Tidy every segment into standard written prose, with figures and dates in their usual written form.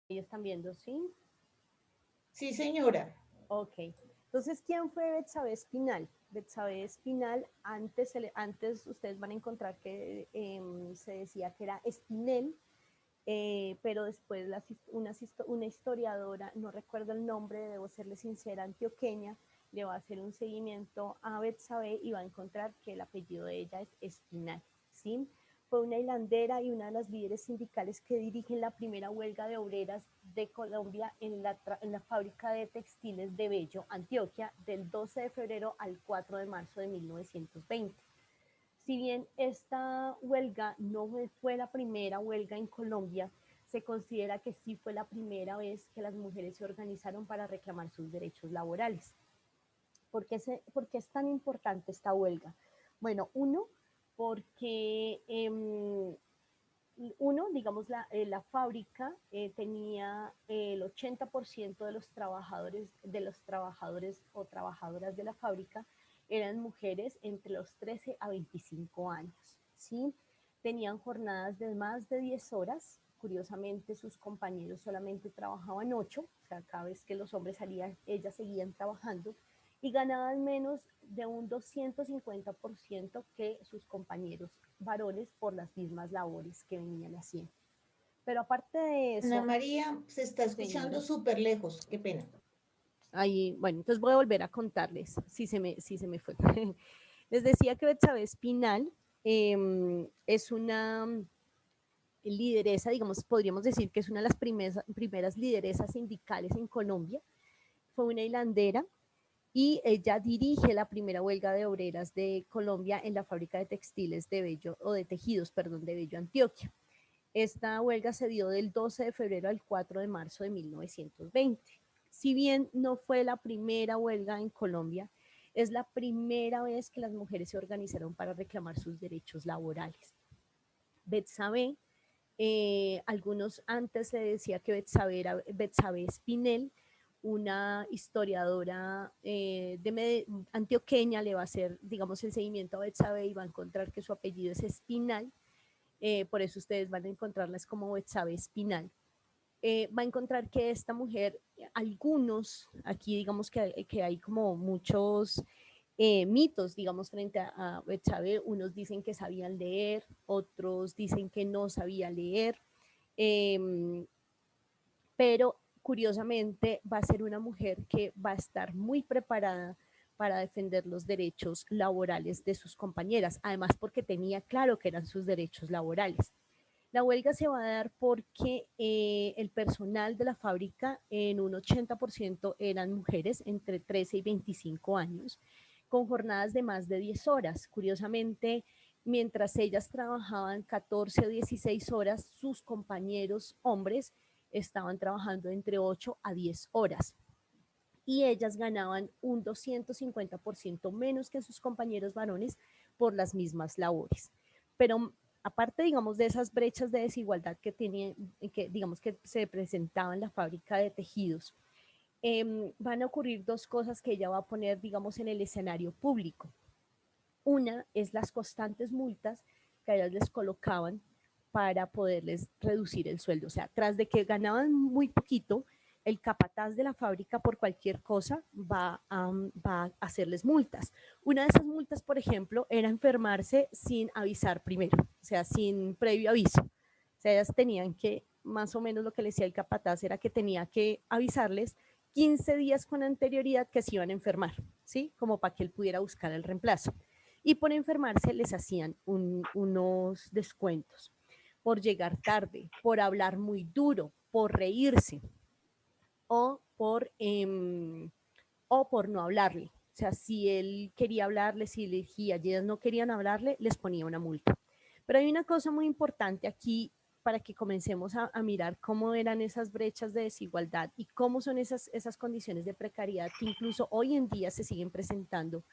Ahí están viendo, ¿sí? Sí, señora. Ok. Entonces, ¿quién fue Betsabé Espinal? Betsabé Espinal, antes ustedes van a encontrar que se decía que era Espinel, pero después una historiadora, no recuerdo el nombre, debo serle sincera, antioqueña, le va a hacer un seguimiento a Betsabé y va a encontrar que el apellido de ella es Espinal, ¿sí? Fue una hilandera y una de las líderes sindicales que dirigen la primera huelga de obreras de Colombia en la fábrica de textiles de Bello, Antioquia, del 12 de febrero al 4 de marzo de 1920. Si bien esta huelga no fue la primera huelga en Colombia, se considera que sí fue la primera vez que las mujeres se organizaron para reclamar sus derechos laborales. ¿Por qué es tan importante esta huelga? Bueno, porque digamos, la fábrica tenía el 80% de los trabajadores o trabajadoras de la fábrica eran mujeres entre los 13 a 25 años, ¿sí? Tenían jornadas de más de 10 horas, curiosamente sus compañeros solamente trabajaban 8, o sea, cada vez que los hombres salían, ellas seguían trabajando, y ganaban menos de un 250% que sus compañeros varones por las mismas labores que venían haciendo. Pero aparte de Ana eso, María, se está escuchando señora, súper lejos. Qué pena. ahí, bueno, entonces voy a volver a contarles si se me fue. Les decía que Betsabe Espinal es una lideresa, digamos, podríamos decir que es una de las primeras lideresas sindicales en Colombia. Fue una hilandera y ella dirige la primera huelga de obreras de Colombia en la fábrica de textiles de Bello, o de tejidos, perdón, de Bello, Antioquia. Esta huelga se dio del 12 de febrero al 4 de marzo de 1920. Si bien no fue la primera huelga en Colombia, es la primera vez que las mujeres se organizaron para reclamar sus derechos laborales. Betsabe, algunos antes se decía que Betsabe era Betsabe Espinel, una historiadora antioqueña le va a hacer, digamos, el seguimiento a Betsabe y va a encontrar que su apellido es Espinal, por eso ustedes van a encontrarlas como Betsabe Espinal. Va a encontrar que esta mujer, algunos, aquí digamos que hay como muchos mitos, digamos, frente a Betsabe. Unos dicen que sabían leer, otros dicen que no sabía leer, eh, pero curiosamente va a ser una mujer que va a estar muy preparada para defender los derechos laborales de sus compañeras, además porque tenía claro que eran sus derechos laborales. La huelga se va a dar porque el personal de la fábrica en un 80% eran mujeres entre 13 y 25 años, con jornadas de más de 10 horas. Curiosamente, mientras ellas trabajaban 14 o 16 horas, sus compañeros hombres estaban trabajando entre 8 a 10 horas y ellas ganaban un 250% menos que sus compañeros varones por las mismas labores. Pero aparte, digamos, de esas brechas de desigualdad que tenían, que digamos que se presentaban en la fábrica de tejidos, van a ocurrir dos cosas que ella va a poner, digamos, en el escenario público. Una es las constantes multas que a ellas les colocaban para poderles reducir el sueldo. O sea, tras de que ganaban muy poquito, el capataz de la fábrica por cualquier cosa va a hacerles multas. Una de esas multas, por ejemplo, era enfermarse sin avisar primero, o sea, sin previo aviso. O sea, ellas tenían que, más o menos lo que le decía el capataz era que tenía que avisarles 15 días con anterioridad que se iban a enfermar, ¿sí? Como para que él pudiera buscar el reemplazo. Y por enfermarse les hacían unos descuentos por llegar tarde, por hablar muy duro, por reírse o o por no hablarle. O sea, si él quería hablarle, si elegía y ellas no querían hablarle, les ponía una multa. Pero hay una cosa muy importante aquí para que comencemos a mirar cómo eran esas brechas de desigualdad y cómo son esas condiciones de precariedad que incluso hoy en día se siguen presentando.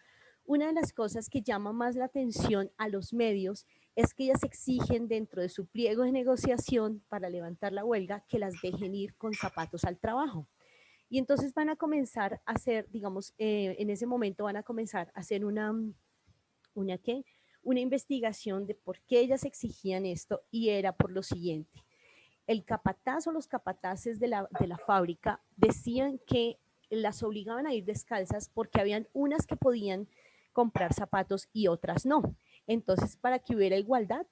Una de las cosas que llama más la atención a los medios es que ellas exigen dentro de su pliego de negociación para levantar la huelga que las dejen ir con zapatos al trabajo. Y entonces van a comenzar a hacer, digamos, en ese momento van a comenzar a hacer una, una investigación de por qué ellas exigían esto y era por lo siguiente. El capataz o los capataces de la fábrica decían que las obligaban a ir descalzas porque habían unas que podían comprar zapatos y otras no. Entonces, para que hubiera igualdad,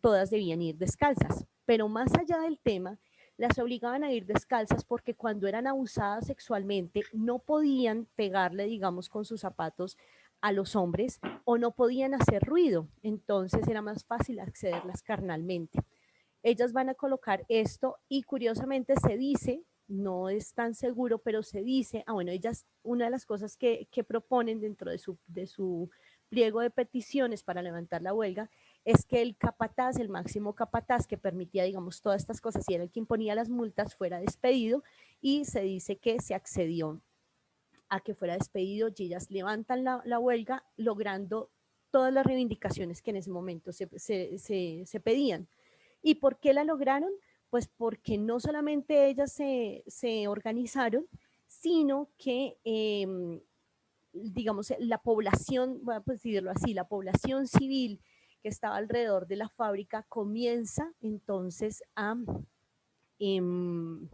todas debían ir descalzas. Pero más allá del tema, las obligaban a ir descalzas porque cuando eran abusadas sexualmente no podían pegarle, digamos, con sus zapatos a los hombres o no podían hacer ruido. Entonces era más fácil accederlas carnalmente. Ellas van a colocar esto y curiosamente se dice, no es tan seguro, pero se dice, bueno, ellas, una de las cosas que proponen dentro de su pliego de peticiones para levantar la huelga es que el capataz, el máximo capataz que permitía, digamos, todas estas cosas y era el que imponía las multas, fuera despedido y se dice que se accedió a que fuera despedido y ellas levantan la huelga logrando todas las reivindicaciones que en ese momento se pedían. ¿Y por qué la lograron? Pues porque no solamente ellas se organizaron, sino que, digamos, la población, voy a decirlo así, la población civil que estaba alrededor de la fábrica comienza entonces em,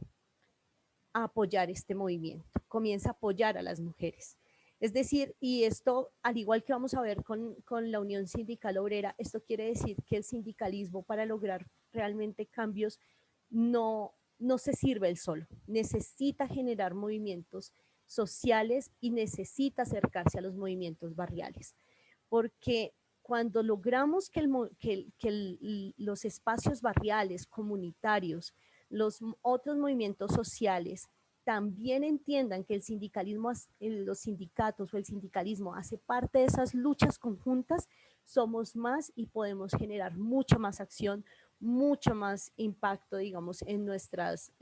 a apoyar este movimiento, comienza a apoyar a las mujeres. Es decir, y esto, al igual que vamos a ver con la Unión Sindical Obrera, esto quiere decir que el sindicalismo para lograr realmente cambios no se sirve el solo, necesita generar movimientos sociales y necesita acercarse a los movimientos barriales, porque cuando logramos los espacios barriales, comunitarios, los otros movimientos sociales también entiendan que el sindicalismo, los sindicatos o el sindicalismo hace parte de esas luchas conjuntas, somos más y podemos generar mucha más acción, mucho más impacto, digamos, en nuestras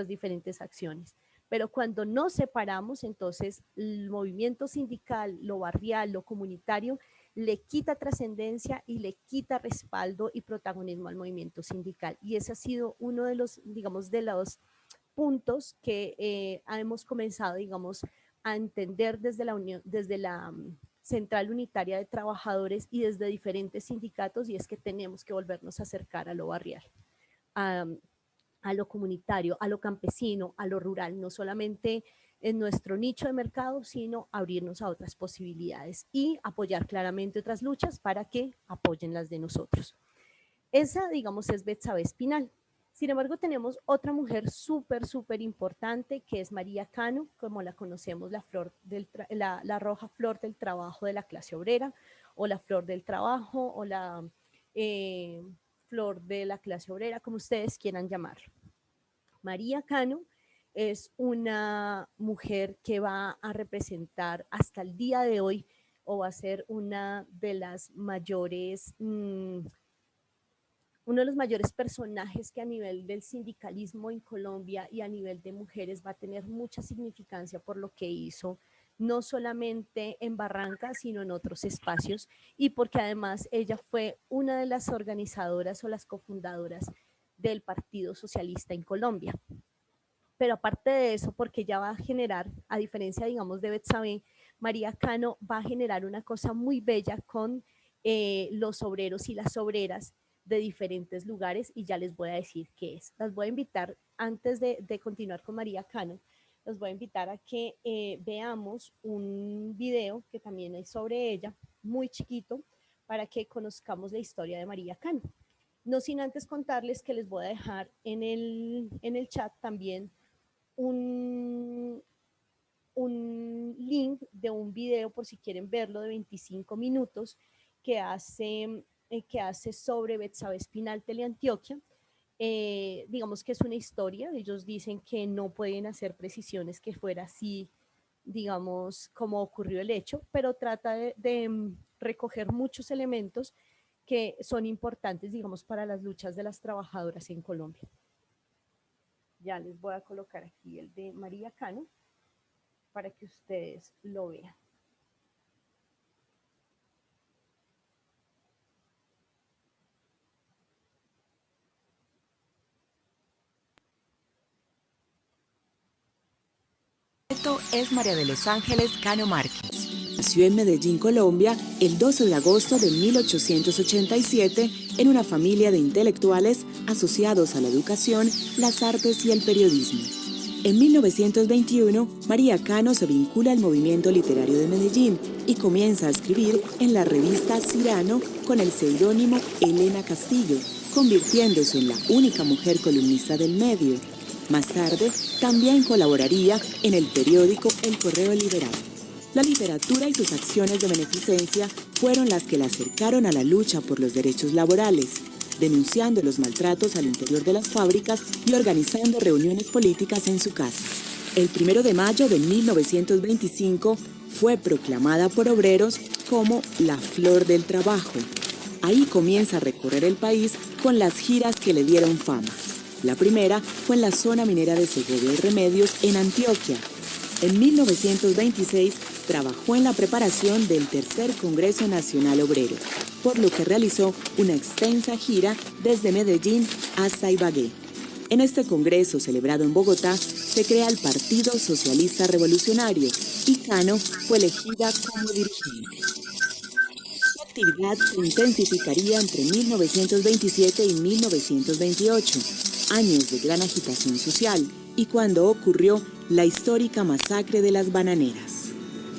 diferentes acciones. Pero cuando nos separamos, entonces el movimiento sindical, lo barrial, lo comunitario, le quita trascendencia y le quita respaldo y protagonismo al movimiento sindical. Y ese ha sido uno de los, digamos, de los puntos que hemos comenzado, digamos, a entender desde la unión, desde la Central Unitaria de Trabajadores y desde diferentes sindicatos, y es que tenemos que volvernos a acercar a lo barrial, a lo comunitario, a lo campesino, a lo rural, no solamente en nuestro nicho de mercado, sino abrirnos a otras posibilidades y apoyar claramente otras luchas para que apoyen las de nosotros. Esa, digamos, es Betsabe Espinal. Sin embargo, tenemos otra mujer súper importante que es María Cano, como la conocemos, la roja flor del trabajo de la clase obrera, o la flor del trabajo, o la flor de la clase obrera, como ustedes quieran llamarlo. María Cano es una mujer que va a representar hasta el día de hoy o va a ser una de las mayores, uno de los mayores personajes que a nivel del sindicalismo en Colombia y a nivel de mujeres va a tener mucha significancia por lo que hizo, no solamente en Barranca, sino en otros espacios, y porque además ella fue una de las organizadoras o las cofundadoras del Partido Socialista en Colombia. Pero aparte de eso, porque ella va a generar, a diferencia, digamos, de Betsabe, María Cano va a generar una cosa muy bella con los obreros y las obreras de diferentes lugares y ya les voy a decir qué es. Las voy a invitar, antes de continuar con María Cano, los voy a invitar a que veamos un video que también hay sobre ella, muy chiquito, para que conozcamos la historia de María Cano. No sin antes contarles que les voy a dejar en el chat también un link de un video por si quieren verlo de 25 minutos que hace sobre Betsabe Espinal Teleantioquia. Digamos que es una historia, ellos dicen que no pueden hacer precisiones que fuera así, digamos, como ocurrió el hecho, pero trata de recoger muchos elementos que son importantes, digamos, para las luchas de las trabajadoras en Colombia. Ya les voy a colocar aquí el de María Cano para que ustedes lo vean. Esto es María de los Ángeles Cano Márquez. nació en Medellín, Colombia, el 12 de agosto de 1887 en una familia de intelectuales asociados a la educación, las artes y el periodismo. En 1921, María Cano se vincula al movimiento literario de Medellín y comienza a escribir en la revista Cirano con el seudónimo Elena Castillo, convirtiéndose en la única mujer columnista del medio. Más tarde, también colaboraría en el periódico El Correo Liberal. La literatura y sus acciones de beneficencia fueron las que la acercaron a la lucha por los derechos laborales, denunciando los maltratos al interior de las fábricas y organizando reuniones políticas en su casa. El 1 de mayo de 1925 fue proclamada por obreros como la Flor del Trabajo. Ahí comienza a recorrer el país con las giras que le dieron fama. La primera fue en la zona minera de Segovia y Remedios, en Antioquia. En 1926 trabajó en la preparación del Tercer Congreso Nacional Obrero, por lo que realizó una extensa gira desde Medellín hasta Ibagué. En este congreso, celebrado en Bogotá, se crea el Partido Socialista Revolucionario y Cano fue elegida como dirigente. Su actividad se intensificaría entre 1927 y 1928, años de gran agitación social, y cuando ocurrió la histórica masacre de las bananeras.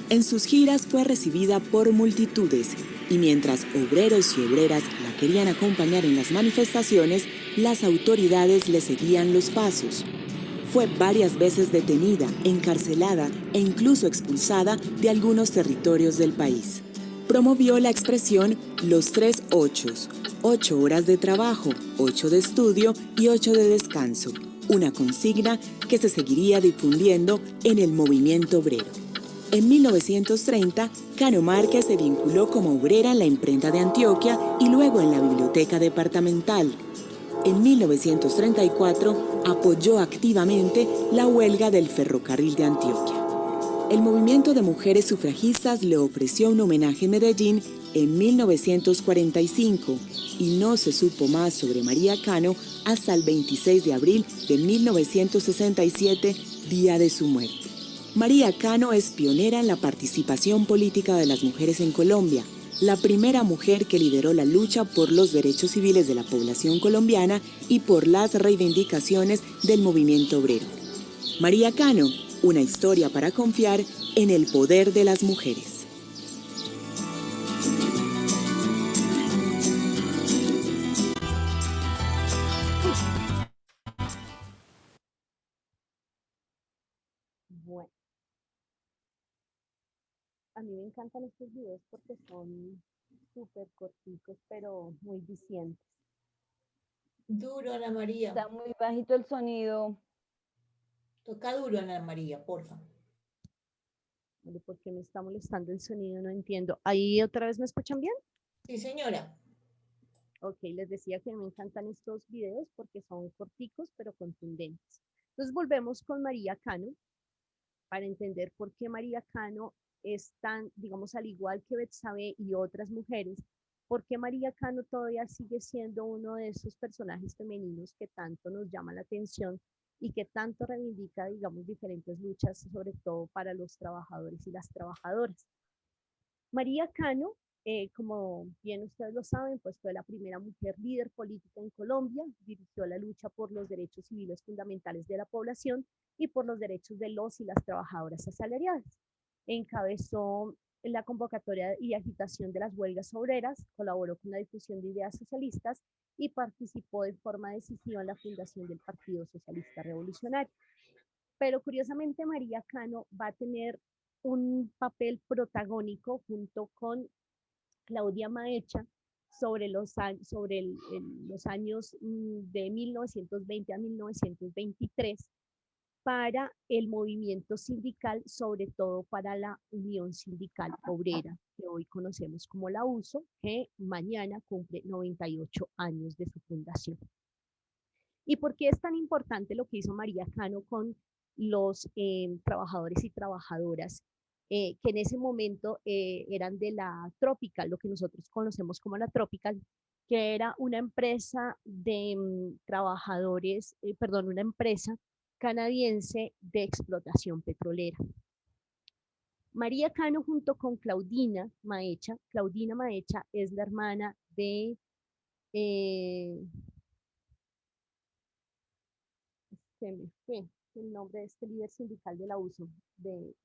En sus giras fue recibida por multitudes y mientras obreros y obreras la querían acompañar en las manifestaciones, las autoridades le seguían los pasos. Fue varias veces detenida, encarcelada e incluso expulsada de algunos territorios del país. Promovió la expresión los 3 ochos, 8 horas de trabajo, 8 de estudio y 8 de descanso, una consigna que se seguiría difundiendo en el movimiento obrero. En 1930, Cano Márquez se vinculó como obrera en la imprenta de Antioquia y luego en la biblioteca departamental. En 1934, apoyó activamente la huelga del ferrocarril de Antioquia. El movimiento de mujeres sufragistas le ofreció un homenaje en Medellín en 1945 y no se supo más sobre María Cano hasta el 26 de abril de 1967, día de su muerte. María Cano es pionera en la participación política de las mujeres en Colombia, la primera mujer que lideró la lucha por los derechos civiles de la población colombiana y por las reivindicaciones del movimiento obrero. María Cano, una historia para confiar en el poder de las mujeres. Bueno, a mí me encantan estos videos porque son súper corticos, pero muy dicientes. Duro, Ana María. Está muy bajito el sonido. Toca duro, Ana María, porfa. Vale, ¿por qué me está molestando el sonido? No entiendo. ¿Ahí otra vez me escuchan bien? Sí, señora. Ok, les decía que me encantan estos videos porque son corticos pero contundentes. Entonces volvemos con María Cano para entender por qué María Cano es tan, digamos, al igual que Betsabe y otras mujeres, por qué María Cano todavía sigue siendo uno de esos personajes femeninos que tanto nos llama la atención y que tanto reivindica, digamos, diferentes luchas, sobre todo para los trabajadores y las trabajadoras. María Cano, como bien ustedes lo saben, pues fue la primera mujer líder política en Colombia, dirigió la lucha por los derechos civiles fundamentales de la población y por los derechos de los y las trabajadoras asalariadas. Encabezó la convocatoria y agitación de las huelgas obreras, colaboró con la difusión de ideas socialistas y participó de forma decisiva en la fundación del Partido Socialista Revolucionario. Pero curiosamente María Cano va a tener un papel protagónico junto con Claudia Maecha sobre los años de 1920 a 1923 para el movimiento sindical, sobre todo para la Unión Sindical Obrera, que hoy conocemos como la USO, que mañana cumple 98 años de su fundación. ¿Y por qué es tan importante lo que hizo María Cano con los trabajadores y trabajadoras que en ese momento eran de la Tropical, lo que nosotros conocemos como la Tropical, que era una empresa de trabajadores, perdón, una empresa canadiense de explotación petrolera? María Cano junto con Claudina Maecha es la hermana de, se me fue el nombre de este líder sindical del abuso,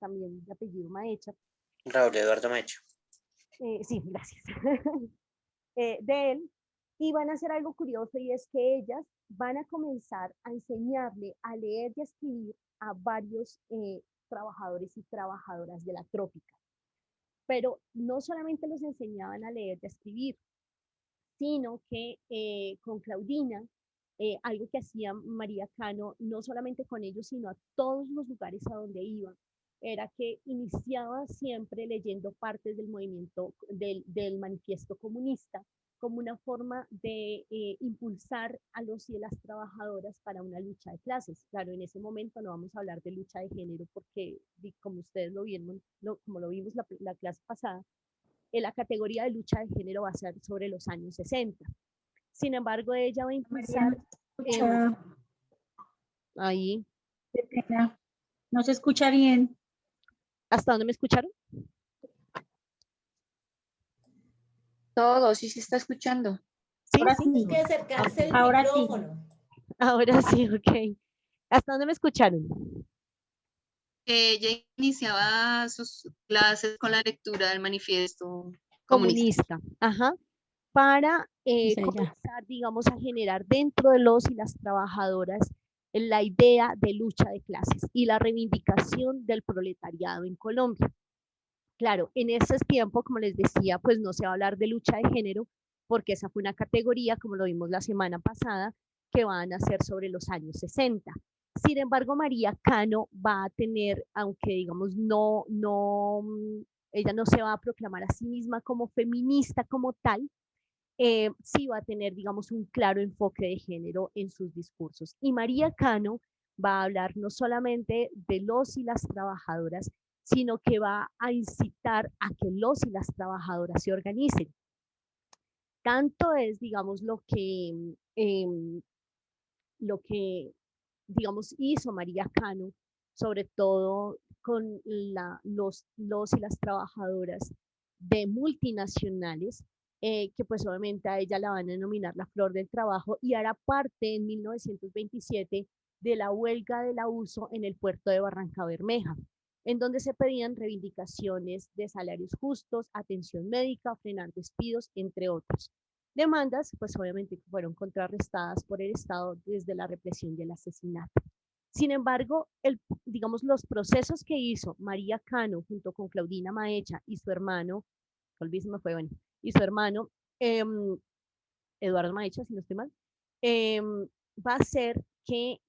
también de apellido Maecha. Raúl Eduardo Maecha. Sí, gracias. De él, y van a hacer algo curioso, y es que ellas van a comenzar a enseñarle a leer y a escribir a varios trabajadores y trabajadoras de la trópica. Pero no solamente los enseñaban a leer y a escribir, sino que con Claudina, algo que hacía María Cano, no solamente con ellos, sino a todos los lugares a donde iban, era que iniciaba siempre leyendo partes del movimiento, del manifiesto comunista, como una forma de impulsar a los y las trabajadoras para una lucha de clases. Claro, en ese momento no vamos a hablar de lucha de género porque, como ustedes lo vieron, como lo vimos la clase pasada, la categoría de lucha de género va a ser sobre los años 60. Sin embargo, ella va a impulsar... ahí. Qué pena. No se escucha bien. ¿Hasta dónde me escucharon? Todo, sí se está escuchando. Sí, Ahora sí. Tienes que acercarse el Ahora sí. micrófono. Ahora sí, ok. ¿Hasta dónde me escucharon? Ella iniciaba sus clases con la lectura del manifiesto Comunista. Ajá. Para Sí, ya. comenzar, digamos, a generar dentro de los y las trabajadoras la idea de lucha de clases y la reivindicación del proletariado en Colombia. Claro, en ese tiempo, como les decía, pues no se va a hablar de lucha de género, porque esa fue una categoría, como lo vimos la semana pasada, que van a ser sobre los años 60. Sin embargo, María Cano va a tener, aunque digamos ella no se va a proclamar a sí misma como feminista como tal, sí va a tener, digamos, un claro enfoque de género en sus discursos. Y María Cano va a hablar no solamente de los y las trabajadoras, sino que va a incitar a que los y las trabajadoras se organicen. Tanto es, digamos, digamos, hizo María Cano, sobre todo con los y las trabajadoras de multinacionales, que pues obviamente a ella la van a denominar la flor del trabajo, y hará parte en 1927 de la huelga del abuso en el puerto de Barranca Bermeja, en donde se pedían reivindicaciones de salarios justos, atención médica, frenar despidos, entre otros. Demandas, pues obviamente fueron contrarrestadas por el Estado desde la represión y el asesinato. Sin embargo, digamos, los procesos que hizo María Cano junto con Claudina Maecha y su hermano, y su hermano Eduardo Maecha, si no estoy mal, va a hacer que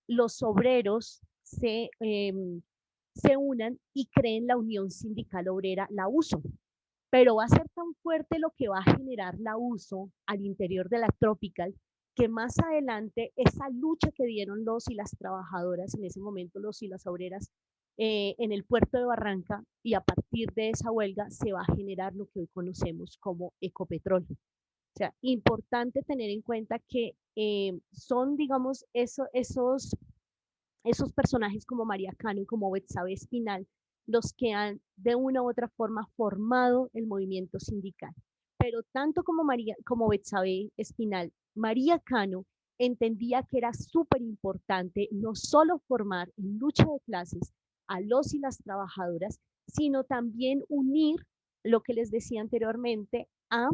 los obreros se unan y creen la Unión Sindical Obrera, la USO. Pero va a ser tan fuerte lo que va a generar la USO al interior de la Tropical, que más adelante esa lucha que dieron los y las trabajadoras, en ese momento los y las obreras, en el puerto de Barranca, y a partir de esa huelga se va a generar lo que hoy conocemos como Ecopetrol. O sea, importante tener en cuenta que son, digamos, esos personajes como María Cano y como Betsabe Espinal los que han de una u otra forma formado el movimiento sindical. Pero tanto como Betsabe Espinal, María Cano entendía que era súper importante no solo formar en lucha de clases a los y las trabajadoras, sino también unir lo que les decía anteriormente a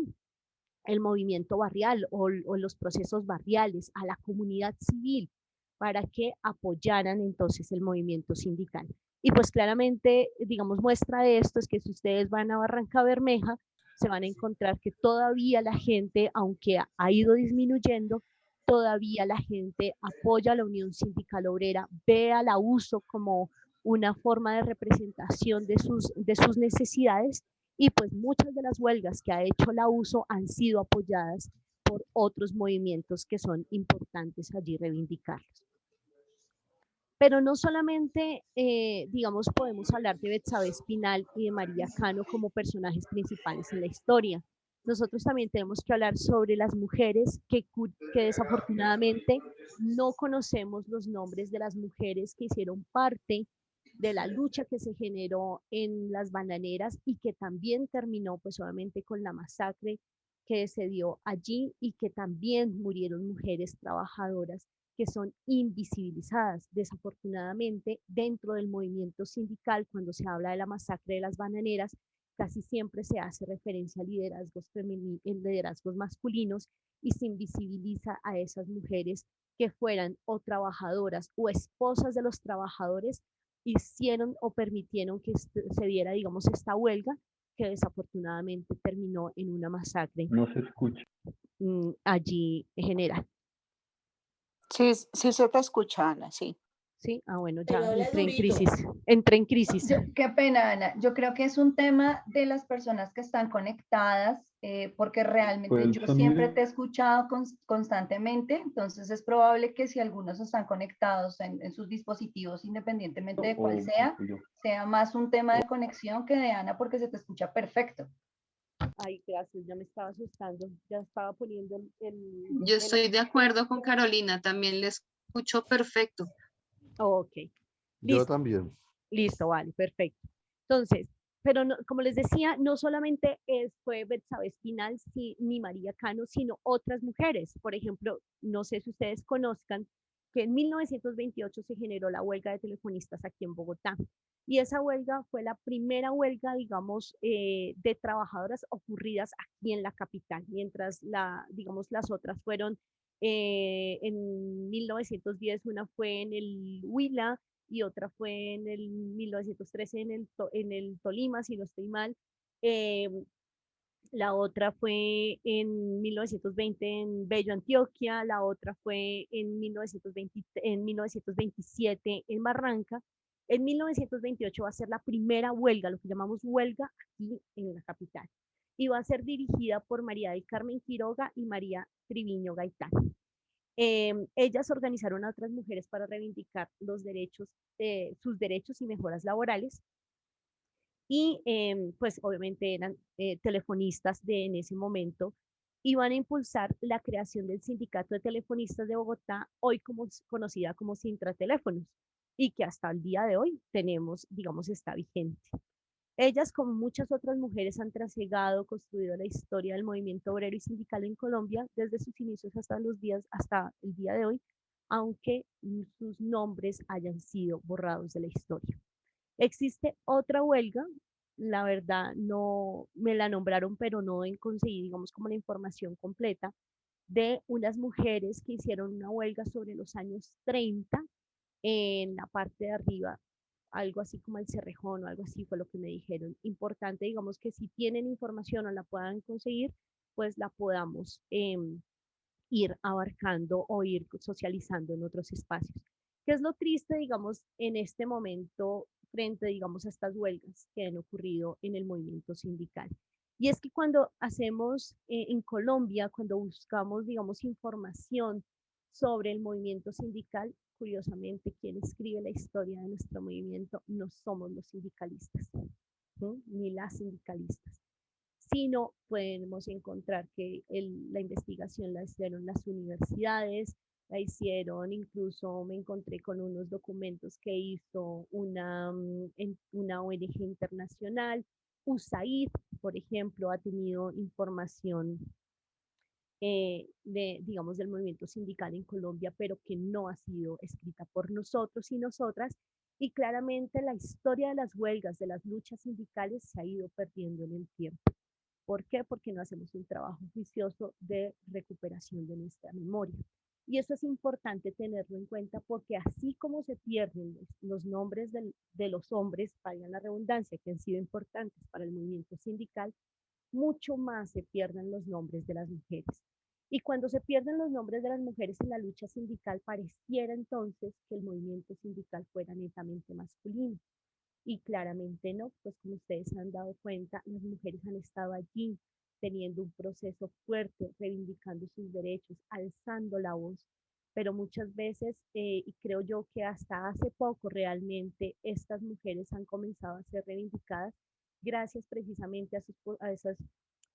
el movimiento barrial o los procesos barriales, a la comunidad civil, para que apoyaran entonces el movimiento sindical. Y pues claramente, digamos, muestra de esto es que si ustedes van a Barranca Bermeja, se van a encontrar que todavía la gente, aunque ha ido disminuyendo, todavía la gente apoya a la Unión Sindical Obrera, ve al abuso como una forma de representación de sus necesidades, y pues muchas de las huelgas que ha hecho la USO han sido apoyadas por otros movimientos que son importantes allí reivindicarlos. Pero no solamente, digamos, podemos hablar de Betsabe Espinal y de María Cano como personajes principales en la historia. Nosotros también tenemos que hablar sobre las mujeres que desafortunadamente no conocemos los nombres de las mujeres que hicieron parte de la lucha que se generó en las bananeras y que también terminó pues obviamente con la masacre que se dio allí y que también murieron mujeres trabajadoras que son invisibilizadas. Desafortunadamente, dentro del movimiento sindical, cuando se habla de la masacre de las bananeras, casi siempre se hace referencia a liderazgos masculinos y se invisibiliza a esas mujeres que fueran o trabajadoras o esposas de los trabajadores, hicieron o permitieron que se diera, digamos, esta huelga que desafortunadamente terminó en una masacre. No se escucha. Allí en general. Sí, sí se te escucha, Ana, sí. Sí, bueno, Pero ya habla entré en durito. crisis. Entré en crisis. Qué pena, Ana. Yo creo que es un tema de las personas que están conectadas, porque realmente Pues el yo sonido. siempre te he escuchado constantemente, entonces es probable que si algunos están conectados en sus dispositivos, independientemente de cuál sea más un tema de conexión que de Ana, porque se te escucha perfecto. Ay, gracias, ya me estaba asustando, ya estaba poniendo Yo estoy de acuerdo con Carolina, también le escucho perfecto. Ok. Yo Listo. también. Listo, vale, perfecto. Entonces, pero no, como les decía, no solamente fue Betsabe Espinal ni María Cano, sino otras mujeres. Por ejemplo, no sé si ustedes conozcan que en 1928 se generó la huelga de telefonistas aquí en Bogotá. Y esa huelga fue la primera huelga, digamos, de trabajadoras ocurridas aquí en la capital, mientras digamos, las otras fueron en 1910, una fue en el Huila, y otra fue en el 1913 en el Tolima, si no estoy mal. La otra fue en 1920 en Bello, Antioquia. La otra fue en 1927 en Barranca. En 1928 va a ser la primera huelga, lo que llamamos huelga aquí en la capital. Y va a ser dirigida por María del Carmen Quiroga y María Triviño Gaitán. Ellas organizaron a otras mujeres para reivindicar los derechos, sus derechos y mejoras laborales. Y pues obviamente eran telefonistas en ese momento, y van a impulsar la creación del Sindicato de Telefonistas de Bogotá, hoy conocida como Sintra Teléfonos, y que hasta el día de hoy tenemos, digamos, está vigente. Ellas, como muchas otras mujeres, han trasegado, construido la historia del movimiento obrero y sindical en Colombia desde sus inicios hasta el día de hoy, aunque sus nombres hayan sido borrados de la historia. Existe otra huelga, la verdad no me la nombraron, pero no conseguí, digamos, como la información completa, de unas mujeres que hicieron una huelga sobre los años 30 en la parte de arriba, algo así como el Cerrejón o algo así fue lo que me dijeron. Importante, digamos, que si tienen información o la puedan conseguir, pues la podamos ir abarcando o ir socializando en otros espacios. ¿Qué es lo triste, digamos, en este momento frente, digamos, a estas huelgas que han ocurrido en el movimiento sindical? Y es que cuando hacemos en Colombia, cuando buscamos, digamos, información sobre el movimiento sindical, curiosamente, quien escribe la historia de nuestro movimiento no somos los sindicalistas, ¿no? Ni las sindicalistas, sino podemos encontrar que la investigación la hicieron las universidades, la hicieron, incluso me encontré con unos documentos que hizo una ONG internacional. USAID, por ejemplo, ha tenido información digamos, del movimiento sindical en Colombia, pero que no ha sido escrita por nosotros y nosotras. Y claramente la historia de las huelgas, de las luchas sindicales, se ha ido perdiendo en el tiempo. ¿Por qué? Porque no hacemos un trabajo juicioso de recuperación de nuestra memoria. Y eso es importante tenerlo en cuenta, porque así como se pierden los nombres de los hombres, valga la redundancia, que han sido importantes para el movimiento sindical, mucho más se pierden los nombres de las mujeres. Y cuando se pierden los nombres de las mujeres en la lucha sindical, pareciera entonces que el movimiento sindical fuera netamente masculino. Y claramente no, pues como ustedes se han dado cuenta, las mujeres han estado allí teniendo un proceso fuerte, reivindicando sus derechos, alzando la voz, pero muchas veces, y creo yo que hasta hace poco realmente, estas mujeres han comenzado a ser reivindicadas gracias precisamente a esas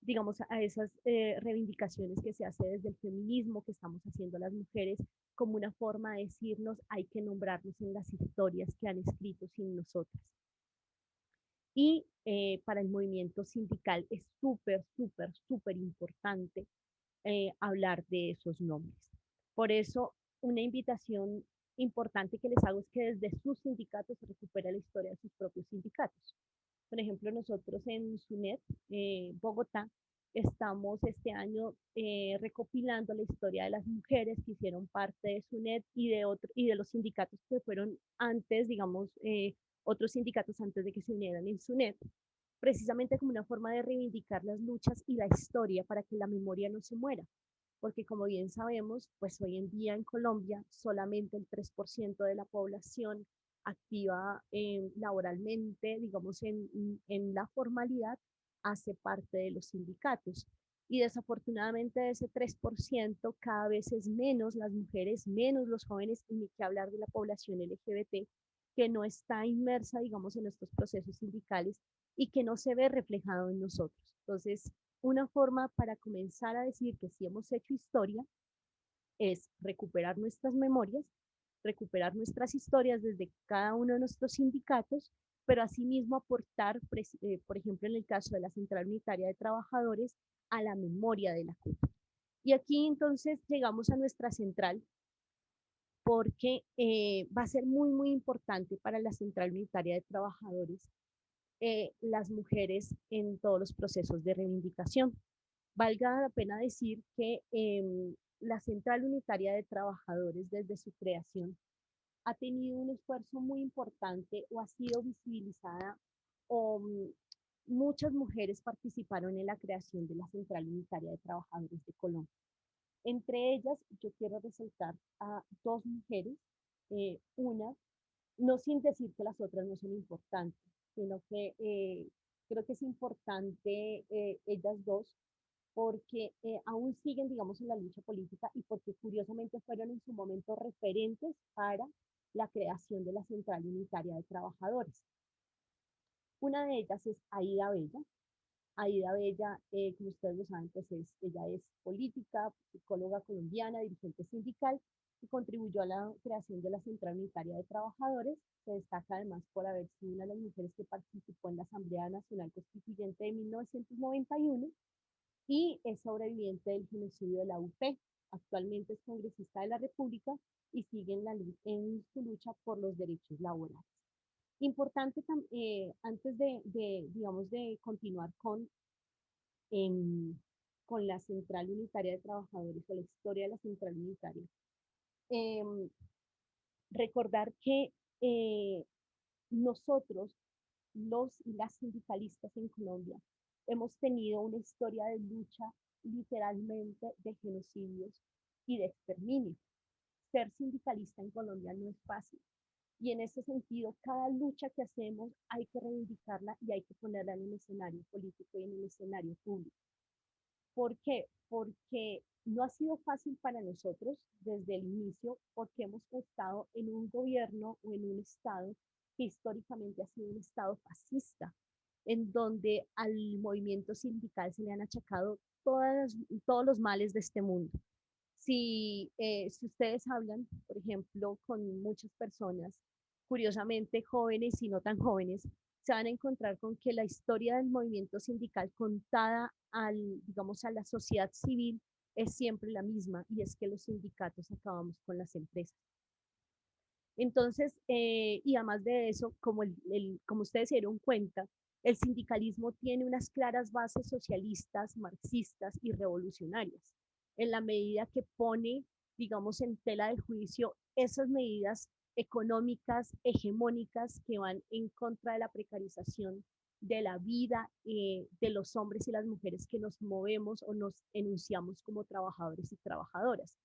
digamos, a esas reivindicaciones que se hace desde el feminismo, que estamos haciendo las mujeres, como una forma de decirnos, hay que nombrarnos en las historias que han escrito sin nosotras. Y para el movimiento sindical es súper, súper, súper importante hablar de esos nombres. Por eso, una invitación importante que les hago es que desde sus sindicatos se recupere la historia de sus propios sindicatos. Por ejemplo, nosotros en SUNET, Bogotá, estamos este año recopilando la historia de las mujeres que hicieron parte de SUNET y de los sindicatos que fueron antes, digamos, otros sindicatos antes de que se unieran en SUNET, precisamente como una forma de reivindicar las luchas y la historia para que la memoria no se muera. Porque como bien sabemos, pues hoy en día en Colombia solamente el 3% de la población activa laboralmente, digamos, en la formalidad, hace parte de los sindicatos. Y desafortunadamente de ese 3%, cada vez es menos las mujeres, menos los jóvenes, y ni que hablar de la población LGBT, que no está inmersa, digamos, en estos procesos sindicales y que no se ve reflejado en nosotros. Entonces, una forma para comenzar a decir que sí hemos hecho historia es recuperar nuestras memorias, recuperar nuestras historias desde cada uno de nuestros sindicatos, pero asimismo aportar, por ejemplo, en el caso de la Central Unitaria de Trabajadores, a la memoria de la CUT. Y aquí entonces llegamos a nuestra central porque va a ser muy, muy importante para la Central Unitaria de Trabajadores las mujeres en todos los procesos de reivindicación. Valga la pena decir que la Central Unitaria de Trabajadores desde su creación ha tenido un esfuerzo muy importante o ha sido visibilizada o muchas mujeres participaron en la creación de la Central Unitaria de Trabajadores de Colombia. Entre ellas, yo quiero resaltar a dos mujeres, una, no sin decir que las otras no son importantes, sino que creo que es importante ellas dos porque aún siguen, digamos, en la lucha política y porque curiosamente fueron en su momento referentes para la creación de la Central Unitaria de Trabajadores. Una de ellas es Aida Bella. Aida Bella, como ustedes lo saben, pues ella es política, psicóloga colombiana, dirigente sindical y contribuyó a la creación de la Central Unitaria de Trabajadores. Se destaca además por haber sido una de las mujeres que participó en la Asamblea Nacional Constituyente de 1991 y es sobreviviente del genocidio de la UP. Actualmente es congresista de la República y sigue en su lucha por los derechos laborales. Importante, antes digamos, de continuar con la Central Unitaria de Trabajadores o la historia de la Central Unitaria, recordar que nosotros, los y las sindicalistas en Colombia, hemos tenido una historia de lucha literalmente de genocidios y de exterminio. Ser sindicalista en Colombia no es fácil. Y en ese sentido, cada lucha que hacemos hay que reivindicarla y hay que ponerla en el escenario político y en el escenario público. ¿Por qué? Porque no ha sido fácil para nosotros desde el inicio, porque hemos estado en un gobierno o en un estado que históricamente ha sido un estado fascista, en donde al movimiento sindical se le han achacado todos los males de este mundo. Si ustedes hablan, por ejemplo, con muchas personas, curiosamente jóvenes y no tan jóvenes, se van a encontrar con que la historia del movimiento sindical contada digamos, a la sociedad civil es siempre la misma, y es que los sindicatos acabamos con las empresas. Entonces, y además de eso, como ustedes se dieron cuenta, el sindicalismo tiene unas claras bases socialistas, marxistas y revolucionarias, en la medida que pone, digamos, en tela de juicio esas medidas económicas hegemónicas que van en contra de la precarización de la vida de los hombres y las mujeres que nos movemos o nos enunciamos como trabajadores y trabajadoras.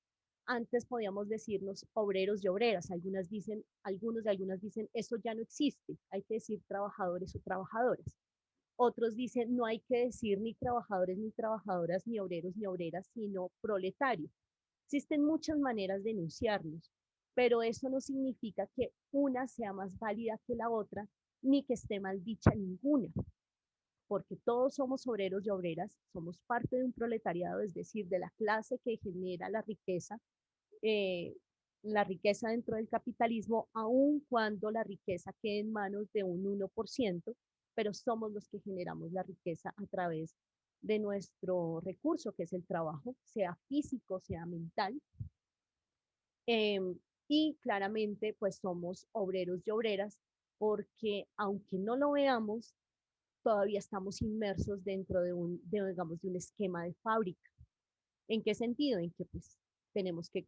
Antes podíamos decirnos obreros y obreras, algunos y algunas dicen eso ya no existe, hay que decir trabajadores o trabajadoras. Otros dicen no hay que decir ni trabajadores ni trabajadoras, ni obreros ni obreras, sino proletario. Existen muchas maneras de enunciarnos, pero eso no significa que una sea más válida que la otra, ni que esté mal dicha ninguna. porque todos somos obreros y obreras, somos parte de un proletariado, es decir, de la clase que genera eh, la riqueza dentro del capitalismo, aun cuando la riqueza quede en manos de un 1%, pero somos los que generamos la riqueza a través de nuestro recurso, que es el trabajo, sea físico, sea mental. Y claramente, pues somos obreros y obreras, porque aunque no lo veamos, todavía estamos inmersos dentro digamos, de un esquema de fábrica. ¿En qué sentido? En que pues tenemos que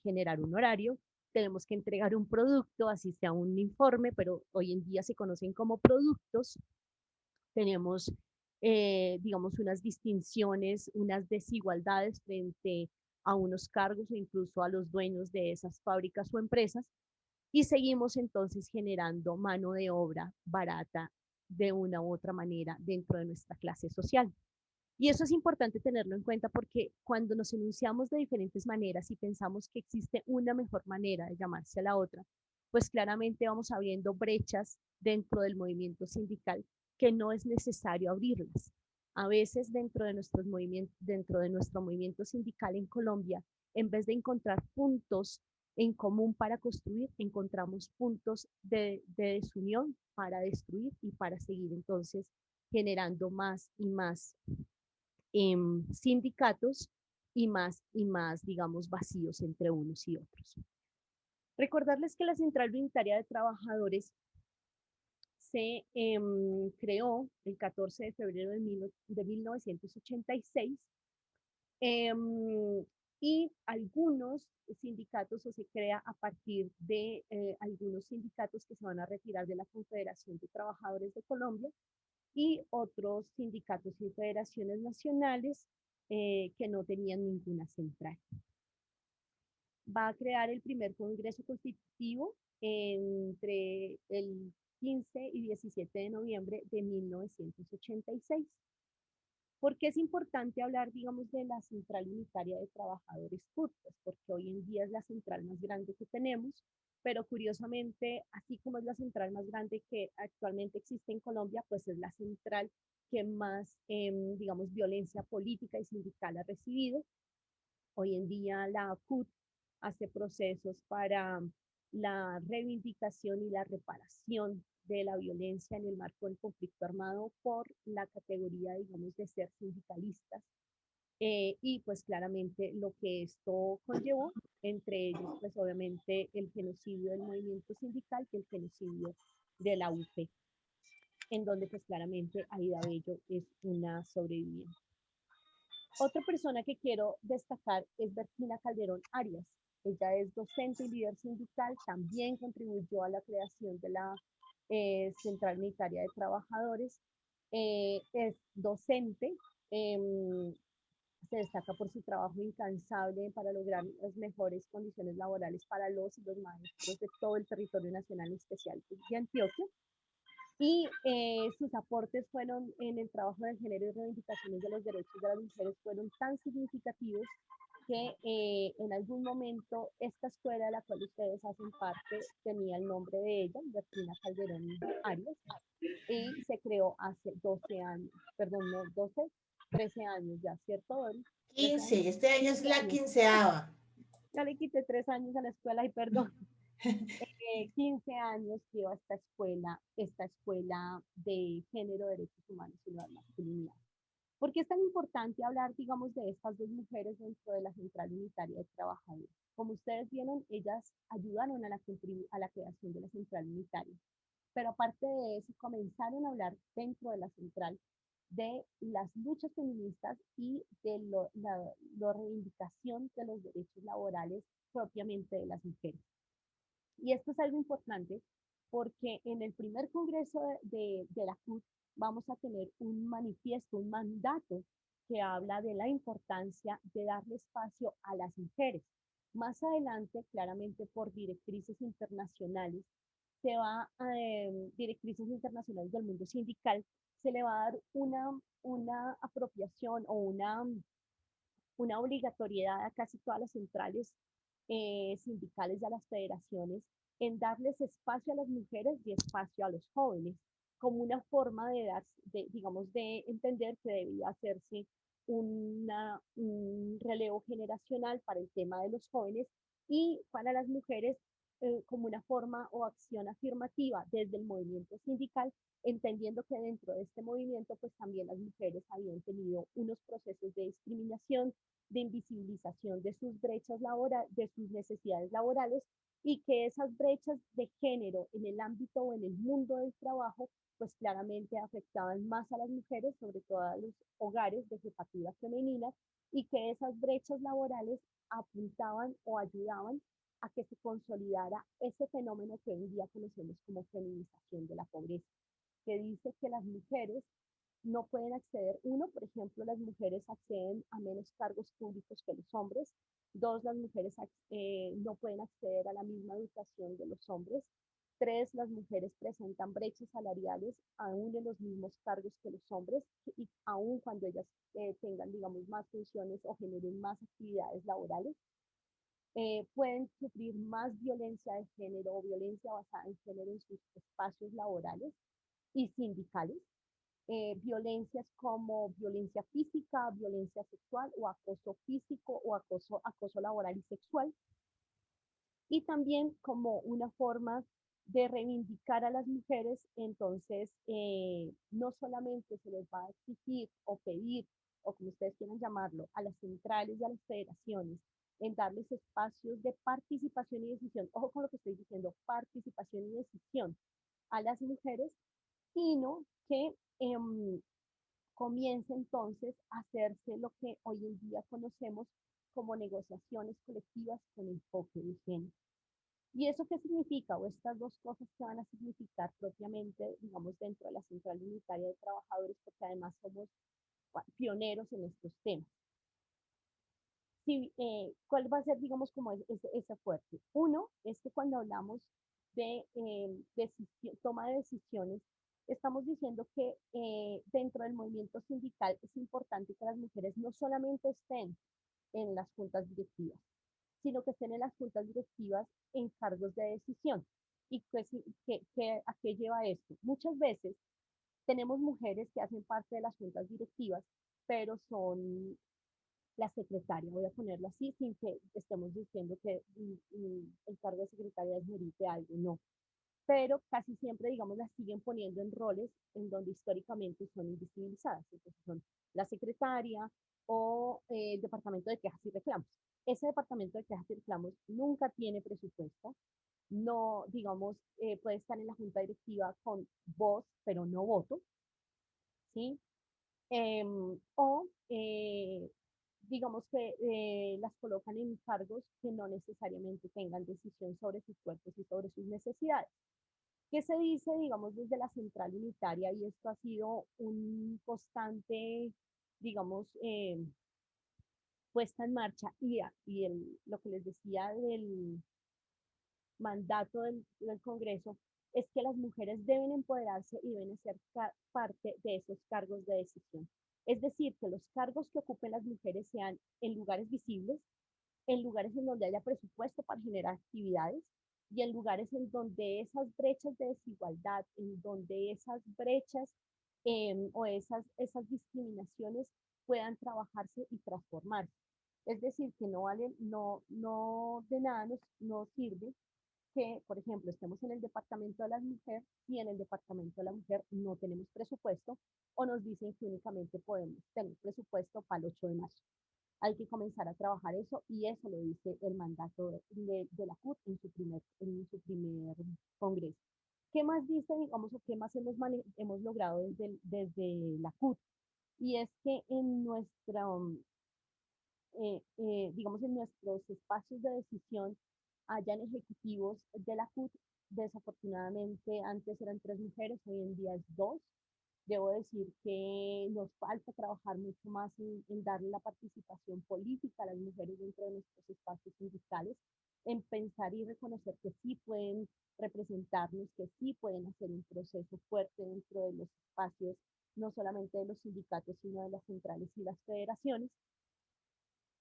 generar un horario, tenemos que entregar un producto, así sea un informe, pero hoy en día se conocen como productos. Tenemos, digamos, unas distinciones, unas desigualdades frente a unos cargos o incluso a los dueños de esas fábricas o empresas, y seguimos entonces generando mano de obra barata de una u otra manera dentro de nuestra clase social. Y eso es importante tenerlo en cuenta porque cuando nos enunciamos de diferentes maneras y pensamos que existe una mejor manera de llamarse a la otra, pues claramente vamos abriendo brechas dentro del movimiento sindical que no es necesario abrirlas. A veces dentro de nuestro movimiento sindical en Colombia, en vez de encontrar puntos en común para construir, encontramos puntos de desunión para destruir y para seguir entonces generando más y más sindicatos y más, digamos, vacíos entre unos y otros. Recordarles que la Central Unitaria de Trabajadores se creó el 14 de febrero de 1986 y algunos sindicatos, o se crea a partir de algunos sindicatos que se van a retirar de la Confederación de Trabajadores de Colombia y otros sindicatos y federaciones nacionales que no tenían ninguna central. Va a crear el primer Congreso Constitutivo entre el 15 y 17 de noviembre de 1986. ¿Por qué es importante hablar, digamos, de la Central Unitaria de Trabajadores CUT? Pues porque hoy en día es la central más grande que tenemos, pero curiosamente, así como es la central más grande que actualmente existe en Colombia, pues es la central que más, digamos, violencia política y sindical ha recibido. Hoy en día la CUT hace procesos para la reivindicación y la reparación de la violencia en el marco del conflicto armado por la categoría, digamos, de ser sindicalistas. Y pues claramente lo que esto conllevó, entre ellos pues obviamente el genocidio del movimiento sindical, que el genocidio de la UP, en donde pues claramente Aida Bello es una sobreviviente. Otra persona que quiero destacar es Bertina Calderón Arias. Ella es docente y líder sindical, también contribuyó a la creación de la Central Unitaria de Trabajadores. Es docente, se destaca por su trabajo incansable para lograr las mejores condiciones laborales para los y los maestros de todo el territorio nacional, en especial de Antioquia. Y sus aportes fueron en el trabajo del género y reivindicaciones de los derechos de las mujeres fueron tan significativos que en algún momento esta escuela de la cual ustedes hacen parte tenía el nombre de ella, Bertina Calderón Arias, y se creó hace 12 años, perdón, no 12, 13 años ya, ¿cierto, Doris? 15, este año es la 15ª. Ya le quité 3 años a la escuela y perdón. 15 años lleva esta escuela de género, derechos humanos y nuevas masculinidad. ¿Por qué es tan importante hablar, digamos, de estas dos mujeres dentro de la Central Unitaria de Trabajadores? Como ustedes vieron, ellas ayudaron a la creación de la Central Unitaria. Pero aparte de eso, comenzaron a hablar dentro de la central de las luchas feministas y de la reivindicación de los derechos laborales propiamente de las mujeres. Y esto es algo importante porque en el primer congreso de la CUT vamos a tener un manifiesto, un mandato que habla de la importancia de darle espacio a las mujeres. Más adelante, claramente por directrices internacionales, directrices internacionales del mundo sindical, se le va a dar una apropiación o una obligatoriedad a casi todas las centrales sindicales y a las federaciones en darles espacio a las mujeres y espacio a los jóvenes. como una forma de dar, digamos, de entender que debía hacerse un relevo generacional para el tema de los jóvenes y para las mujeres como una forma o acción afirmativa desde el movimiento sindical, entendiendo que dentro de este movimiento pues también las mujeres habían tenido unos procesos de discriminación, de invisibilización de sus brechas laborales, de sus necesidades laborales, y que esas brechas de género en el ámbito o en el mundo del trabajo pues claramente afectaban más a las mujeres, sobre todo a los hogares de jefatura femenina, y que esas brechas laborales apuntaban o ayudaban a que se consolidara ese fenómeno que hoy en día conocemos como feminización de la pobreza, que dice que las mujeres no pueden acceder, uno, por ejemplo, las mujeres acceden a menos cargos públicos que los hombres, dos, las mujeres no pueden acceder a la misma educación de los hombres, tres, las mujeres presentan brechas salariales aún en los mismos cargos que los hombres y aún cuando ellas tengan, digamos, más funciones o generen más actividades laborales, pueden sufrir más violencia de género o violencia basada en género en sus espacios laborales y sindicales, violencias como violencia física, violencia sexual o acoso físico o acoso laboral y sexual, y también como una forma de reivindicar a las mujeres. Entonces no solamente se les va a exigir o pedir, o como ustedes quieran llamarlo, a las centrales y a las federaciones, en darles espacios de participación y decisión, ojo con lo que estoy diciendo, participación y decisión a las mujeres, sino que comience entonces a hacerse lo que hoy en día conocemos como negociaciones colectivas con enfoque de género. ¿Y eso qué significa? O estas dos cosas que van a significar propiamente, digamos, dentro de la Central Unitaria de Trabajadores, porque además somos pioneros en estos temas. Sí, ¿cuál va a ser, digamos, como ese fuerte? Uno, es que cuando hablamos de toma de decisiones, estamos diciendo que dentro del movimiento sindical es importante que las mujeres no solamente estén en las juntas directivas, sino que estén en las juntas directivas en cargos de decisión. ¿Y pues, a qué lleva esto? Muchas veces tenemos mujeres que hacen parte de las juntas directivas, pero son la secretaria, voy a ponerlo así, sin que estemos diciendo que el cargo de secretaria desmerite algo, no. Pero casi siempre, digamos, las siguen poniendo en roles en donde históricamente son invisibilizadas. Entonces son la secretaria o el departamento de quejas y reclamos. Ese departamento de quejas y reclamos nunca tiene presupuesto, no, digamos, puede estar en la junta directiva con voz, pero no voto, ¿sí? O digamos que las colocan en cargos que no necesariamente tengan decisión sobre sus cuerpos y sobre sus necesidades. ¿Qué se dice, digamos, desde la central unitaria? Y esto ha sido un constante, digamos, puesta en marcha. Lo que les decía del mandato del Congreso es que las mujeres deben empoderarse y deben ser parte de esos cargos de decisión. Es decir, que los cargos que ocupen las mujeres sean en lugares visibles, en lugares en donde haya presupuesto para generar actividades y en lugares en donde esas brechas de desigualdad, en donde esas brechas o esas discriminaciones puedan trabajarse y transformarse. Es decir, que no vale, no de nada nos sirve que, por ejemplo, estemos en el departamento de la mujer y en el departamento de la mujer no tenemos presupuesto o nos dicen que únicamente podemos tener presupuesto para el 8 de marzo. Hay que comenzar a trabajar eso y eso lo dice el mandato de la CUT en su primer congreso. ¿Qué más dice, digamos, o qué más hemos logrado desde la CUT? Y es que en digamos, en nuestros espacios de decisión hayan ejecutivos de la CUT. Desafortunadamente antes eran 3 mujeres, hoy en día es 2. Debo decir que nos falta trabajar mucho más en darle la participación política a las mujeres dentro de nuestros espacios sindicales, en pensar y reconocer que sí pueden representarnos, que sí pueden hacer un proceso fuerte dentro de los espacios, no solamente de los sindicatos, sino de las centrales y las federaciones.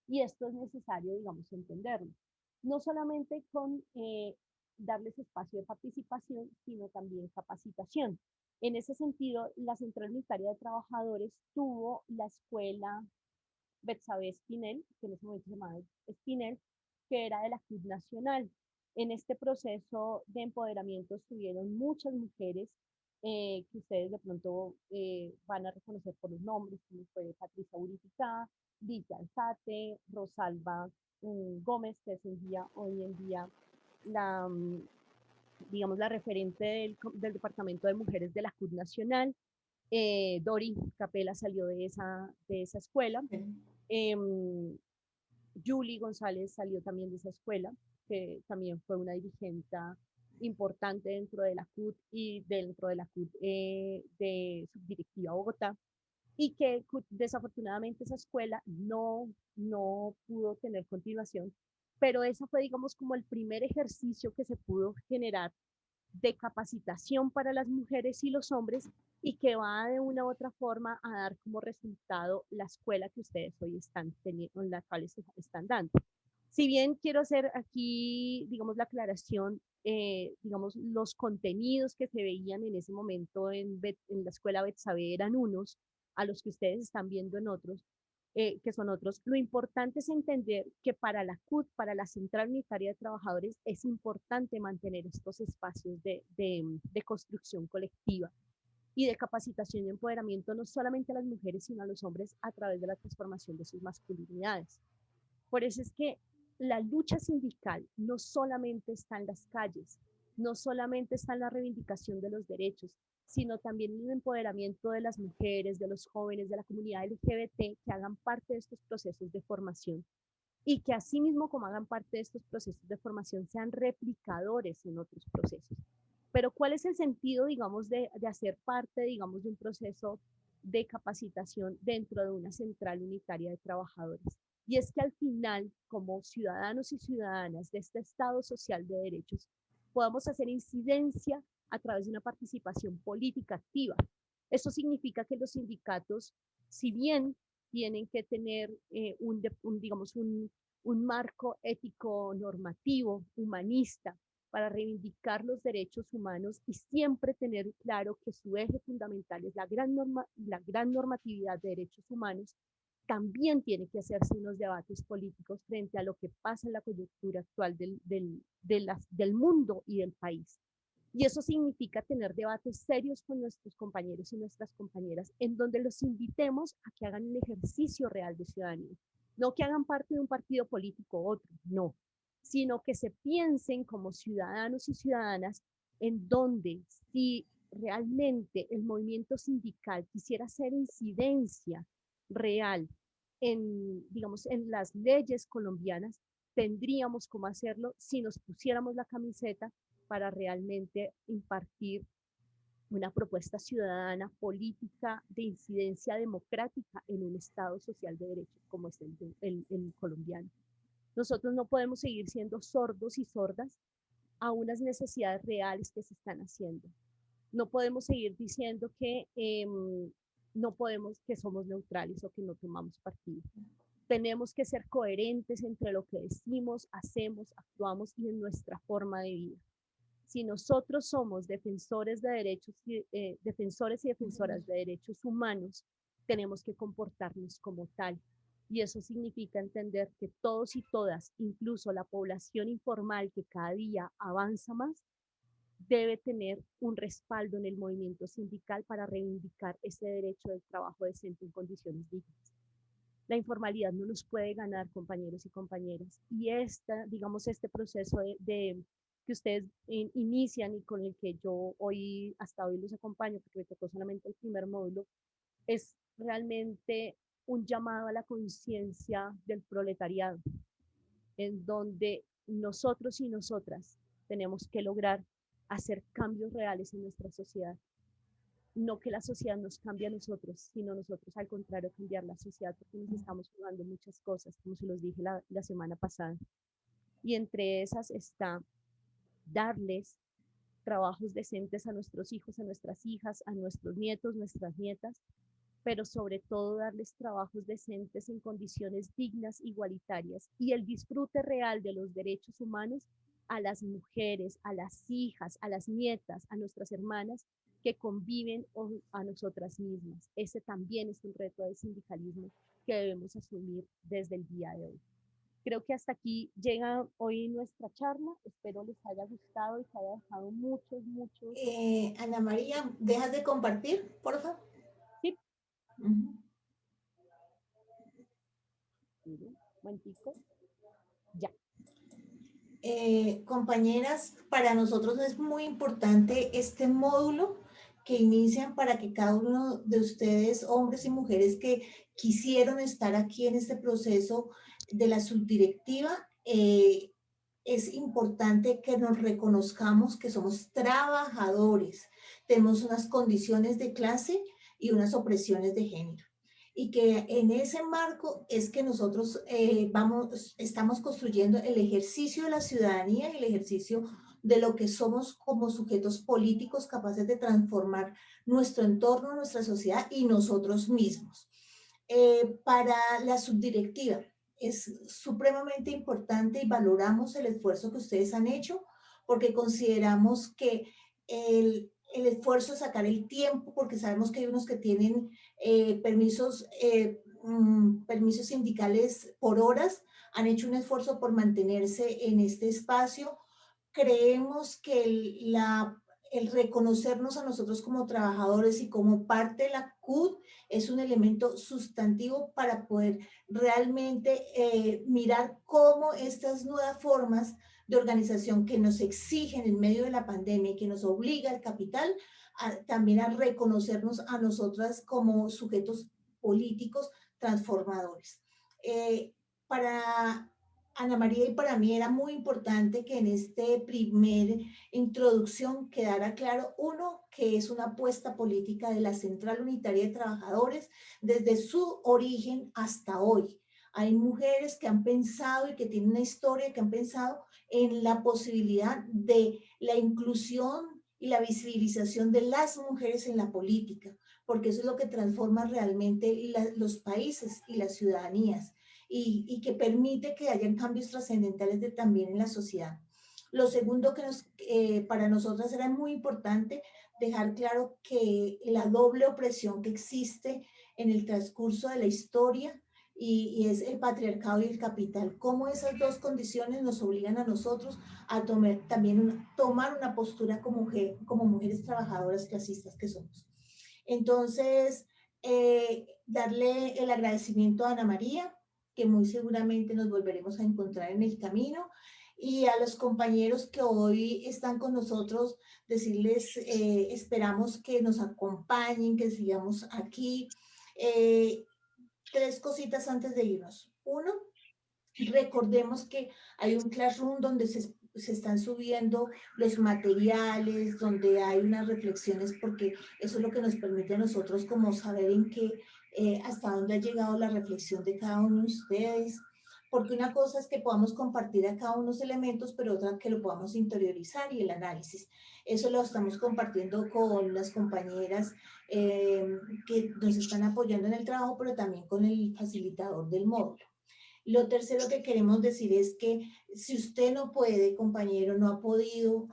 Y esto es necesario, digamos, entenderlo. No solamente con darles espacio de participación, sino también capacitación. En ese sentido, la Central Unitaria de Trabajadores tuvo la escuela Betsabe Espinel, que en ese momento se llamaba Espinel, que era de la CUT Nacional. En este proceso de empoderamiento estuvieron muchas mujeres que ustedes de pronto van a reconocer por los nombres, como fue Patricia Uritica, Lidia Alzate, Rosalba Gómez, que es hoy en día la, digamos, la referente del Departamento de Mujeres de la CUT Nacional. Dori Capela salió de esa escuela. Julie González salió también de esa escuela, que también fue una dirigente importante dentro de la CUT y dentro de la CUT de subdirectiva Bogotá, y que desafortunadamente esa escuela no pudo tener continuación, pero esa fue, digamos, como el primer ejercicio que se pudo generar de capacitación para las mujeres y los hombres y que va de una u otra forma a dar como resultado la escuela que ustedes hoy están teniendo, en la cual están dando. Si bien quiero hacer aquí, digamos, la aclaración, digamos, los contenidos que se veían en ese momento en la escuela Betsabe eran unos, a los que ustedes están viendo en otros, que son otros. Lo importante es entender que para la CUT, para la Central Unitaria de Trabajadores, es importante mantener estos espacios de construcción colectiva y de capacitación y empoderamiento no solamente a las mujeres, sino a los hombres a través de la transformación de sus masculinidades. Por eso es que la lucha sindical no solamente está en las calles, no solamente está en la reivindicación de los derechos, sino también en el empoderamiento de las mujeres, de los jóvenes, de la comunidad LGBT que hagan parte de estos procesos de formación y que asimismo como hagan parte de estos procesos de formación sean replicadores en otros procesos. Pero ¿cuál es el sentido, digamos, de hacer parte, digamos, de un proceso de capacitación dentro de una central unitaria de trabajadores? Y es que al final, como ciudadanos y ciudadanas de este Estado social de derechos, podamos hacer incidencia a través de una participación política activa. Eso significa que los sindicatos, si bien tienen que tener digamos, un marco ético normativo, humanista, para reivindicar los derechos humanos y siempre tener claro que su eje fundamental es la gran normatividad de derechos humanos, también tiene que hacerse unos debates políticos frente a lo que pasa en la coyuntura actual del mundo y del país. Y eso significa tener debates serios con nuestros compañeros y nuestras compañeras, en donde los invitemos a que hagan un ejercicio real de ciudadanía. No que hagan parte de un partido político u otro, no, sino que se piensen como ciudadanos y ciudadanas en donde si realmente el movimiento sindical quisiera hacer incidencia real digamos, en las leyes colombianas, tendríamos cómo hacerlo si nos pusiéramos la camiseta para realmente impartir una propuesta ciudadana, política, de incidencia democrática en un Estado social de derechos como es el colombiano. Nosotros no podemos seguir siendo sordos y sordas a unas necesidades reales que se están haciendo. No podemos seguir diciendo que no podemos, que somos neutrales o que no tomamos partido. Tenemos que ser coherentes entre lo que decimos, hacemos, actuamos y en nuestra forma de vida. Si nosotros somos defensores de derechos, defensores y defensoras de derechos humanos, tenemos que comportarnos como tal. Y eso significa entender que todos y todas, incluso la población informal que cada día avanza más, debe tener un respaldo en el movimiento sindical para reivindicar ese derecho del trabajo decente en condiciones dignas. La informalidad no nos puede ganar, compañeros y compañeras. Y digamos, este proceso que ustedes inician y con el que yo hasta hoy los acompaño, porque me tocó solamente el primer módulo, es realmente un llamado a la conciencia del proletariado, en donde nosotros y nosotras tenemos que lograr hacer cambios reales en nuestra sociedad. No que la sociedad nos cambie a nosotros, sino nosotros al contrario cambiar la sociedad, porque nos estamos jugando muchas cosas, como se los dije la semana pasada. Y entre esas está darles trabajos decentes a nuestros hijos, a nuestras hijas, a nuestros nietos, nuestras nietas, pero sobre todo darles trabajos decentes en condiciones dignas, igualitarias, y el disfrute real de los derechos humanos a las mujeres, a las hijas, a las nietas, a nuestras hermanas, que conviven a nosotras mismas. Ese también es un reto del sindicalismo que debemos asumir desde el día de hoy. Creo que hasta aquí llega hoy nuestra charla. Espero les haya gustado y que haya dejado muchos. Ana María, ¿dejas de compartir, por favor? Sí. Uh-huh. Miren, momentico. Ya. Compañeras, para nosotros es muy importante este módulo que inician para que cada uno de ustedes, hombres y mujeres que quisieron estar aquí en este proceso de la subdirectiva, es importante que nos reconozcamos que somos trabajadores, tenemos unas condiciones de clase y unas opresiones de género. Y que en ese marco es que nosotros estamos construyendo el ejercicio de la ciudadanía y el ejercicio de lo que somos como sujetos políticos capaces de transformar nuestro entorno, nuestra sociedad y nosotros mismos. Para la subdirectiva es supremamente importante y valoramos el esfuerzo que ustedes han hecho porque consideramos que el esfuerzo de sacar el tiempo, porque sabemos que hay unos que tienen permisos sindicales por horas, han hecho un esfuerzo por mantenerse en este espacio. Creemos que el reconocernos a nosotros como trabajadores y como parte de la CUT es un elemento sustantivo para poder realmente mirar cómo estas nuevas formas de organización que nos exigen en medio de la pandemia y que nos obliga el capital también a reconocernos a nosotras como sujetos políticos transformadores. Para Ana María y para mí era muy importante que en este primer introducción quedara claro, uno, que es una apuesta política de la Central Unitaria de Trabajadores desde su origen hasta hoy. Hay mujeres que han pensado y que tienen una historia, que han pensado en la posibilidad de la inclusión y la visibilización de las mujeres en la política, porque eso es lo que transforma realmente los países y las ciudadanías y que permite que hayan cambios trascendentales también en la sociedad. Lo segundo que para nosotras era muy importante dejar claro que la doble opresión que existe en el transcurso de la historia y es el patriarcado y el capital, cómo esas dos condiciones nos obligan a nosotros a tomar una postura como mujeres trabajadoras clasistas que somos. Entonces, darle el agradecimiento a Ana María, que muy seguramente nos volveremos a encontrar en el camino, y a los compañeros que hoy están con nosotros, decirles, esperamos que nos acompañen, que sigamos aquí. Tres cositas antes de irnos. Uno, recordemos que hay un Classroom donde se están subiendo los materiales, donde hay unas reflexiones, porque eso es lo que nos permite a nosotros como saber en qué, hasta dónde ha llegado la reflexión de cada uno de ustedes, porque una cosa es que podamos compartir acá unos elementos, pero otra que lo podamos interiorizar y el análisis. Eso lo estamos compartiendo con las compañeras que nos están apoyando en el trabajo, pero también con el facilitador del módulo. Lo tercero que queremos decir es que si usted no puede, compañero, no ha podido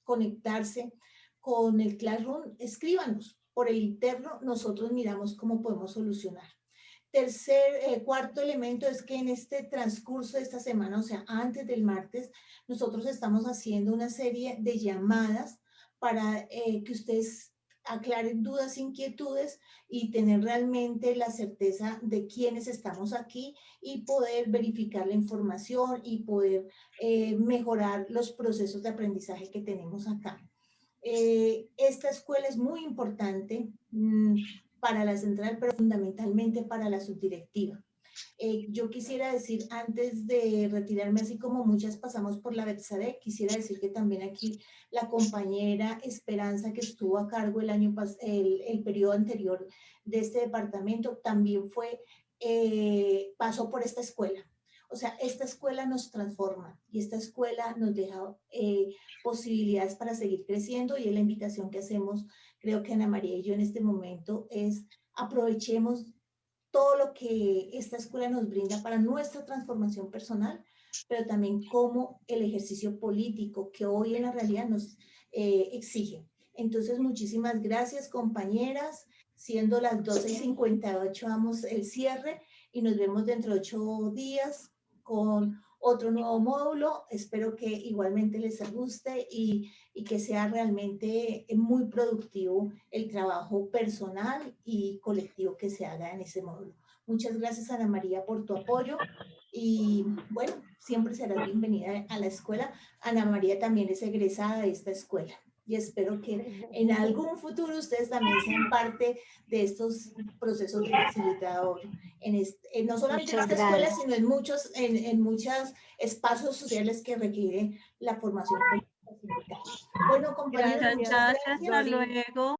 conectarse con el Classroom, escríbanos por el interno, nosotros miramos cómo podemos solucionar. Cuarto elemento es que en este transcurso de esta semana, o sea, antes del martes, nosotros estamos haciendo una serie de llamadas para que ustedes aclaren dudas, inquietudes y tener realmente la certeza de quiénes estamos aquí y poder verificar la información y poder mejorar los procesos de aprendizaje que tenemos acá. Esta escuela es muy importante para la central, pero fundamentalmente para la subdirectiva. Yo quisiera decir, antes de retirarme, así como muchas pasamos por la Betsabe, quisiera decir que también aquí la compañera Esperanza, que estuvo a cargo el periodo anterior de este departamento, también pasó por esta escuela. O sea, esta escuela nos transforma y esta escuela nos deja posibilidades para seguir creciendo, y es la invitación que hacemos, creo que Ana María y yo en este momento, es aprovechemos todo lo que esta escuela nos brinda para nuestra transformación personal, pero también como el ejercicio político que hoy en la realidad nos exige. Entonces, muchísimas gracias, compañeras. Siendo las 12:58, damos el cierre y nos vemos dentro de 8 días con otro nuevo módulo. Espero que igualmente les guste y que sea realmente muy productivo el trabajo personal y colectivo que se haga en ese módulo. Muchas gracias, Ana María, por tu apoyo y bueno, siempre serás bienvenida a la escuela. Ana María también es egresada de esta escuela y espero que en algún futuro ustedes también sean parte de estos procesos de facilitador, no solamente en esta escuela, sino en muchos espacios sociales que requiere la formación. Bueno, compañeros, muchas gracias. Hasta luego.